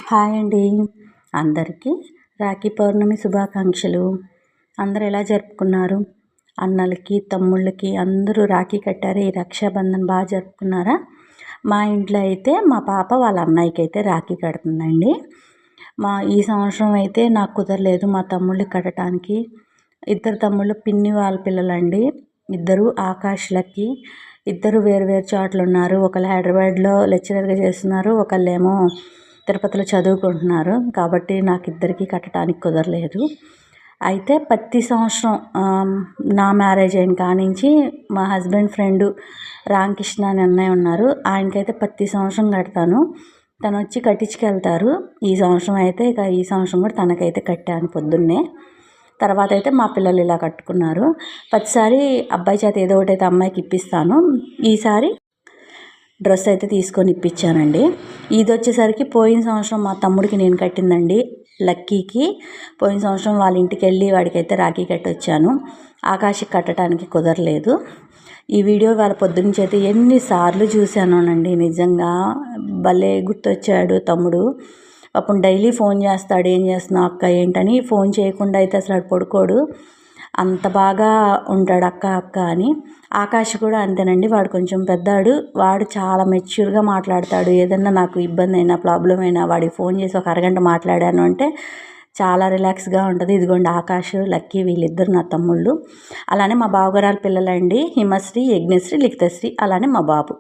Hi అండి. అందరికీ రాఖీ పౌర్ణమి శుభాకాంక్షలు. అందరూ ఎలా జరుపుకున్నారు? అన్నలకి, తమ్ముళ్ళకి అందరూ రాఖీ కట్టారు. ఈ రక్షాబంధన్ బాగా జరుపుకున్నారా? మా ఇంట్లో అయితే మా పాప వాళ్ళ అన్నయ్యకి అయితే రాఖీ కడుతుందండి. ఈ సంవత్సరం అయితే నాకు కుదరలేదు మా తమ్ముళ్ళకి కట్టడానికి. ఇద్దరు తమ్ముళ్ళు పిన్ని వాళ్ళ పిల్లలండి. ఇద్దరు ఆకాష్, లక్కీ. ఇద్దరు వేరు వేరు చోట్ల ఉన్నారు. ఒకళ్ళు హైదరాబాద్లో లెక్చరర్గా చేస్తున్నారు, ఒకళ్ళేమో తిరుపతిలో చదువుకుంటున్నారు. కాబట్టి నాకు ఇద్దరికీ కట్టడానికి కుదరలేదు. అయితే ప్రతి సంవత్సరం నా మ్యారేజ్ అయిన కానించి మా హస్బెండ్ ఫ్రెండు రామకృష్ణ అనే అన్నయ్య ఉన్నారు. ఆయనకైతే ప్రతి సంవత్సరం కడతాను. తను వచ్చి కట్టించుకెళ్తారు. ఈ సంవత్సరం అయితే ఈ సంవత్సరం కూడా తనకైతే కట్టాను పొద్దున్నే. తర్వాత అయితే మా పిల్లలు ఇలా కట్టుకున్నారు. ప్రతిసారి అబ్బాయి చేత ఏదో ఒకటి అయితే అమ్మాయికి ఇప్పిస్తాను. ఈసారి డ్రెస్ అయితే తీసుకొని ఇప్పించానండి. ఇది వచ్చేసరికి పోయిన సంవత్సరం మా తమ్ముడికి నేను కట్టిందండి, లక్కీకి. పోయిన సంవత్సరం వాళ్ళ ఇంటికి వెళ్ళి వాడికైతే రాఖీ కట్టొచ్చాను. ఆకాశకి కట్టడానికి కుదరలేదు. ఈ వీడియో వాళ్ళ పొద్దునుంచి అయితే ఎన్నిసార్లు చూశానోనండి. నిజంగా భలే గుర్తొచ్చాడు తమ్ముడు. పాపం డైలీ ఫోన్ చేస్తాడు, ఏం చేస్తున్నావు అక్క ఏంటని. ఫోన్ చేయకుండా అయితే అసలు పడుకోడు. అంత బాగా ఉంటాడు అక్క అక్క అని. ఆకాష్ కూడా అంతేనండి. వాడు కొంచెం పెద్దాడు. వాడు చాలా మెచ్యూర్గా మాట్లాడతాడు. ఏదన్నా నాకు ఇబ్బంది అయినా ప్రాబ్లం అయినా వాడికి ఫోన్ చేసి ఒక అరగంట మాట్లాడాను అంటే చాలా రిలాక్స్గా ఉంటుంది. ఇదిగోండి ఆకాష్, లక్కీ వీళ్ళిద్దరు నా తమ్ముళ్ళు. అలానే మా బావగారాల పిల్లలండి, హిమశ్రీ, యజ్ఞశ్రీ, లిఖితశ్రీ. అలానే మా బాబు.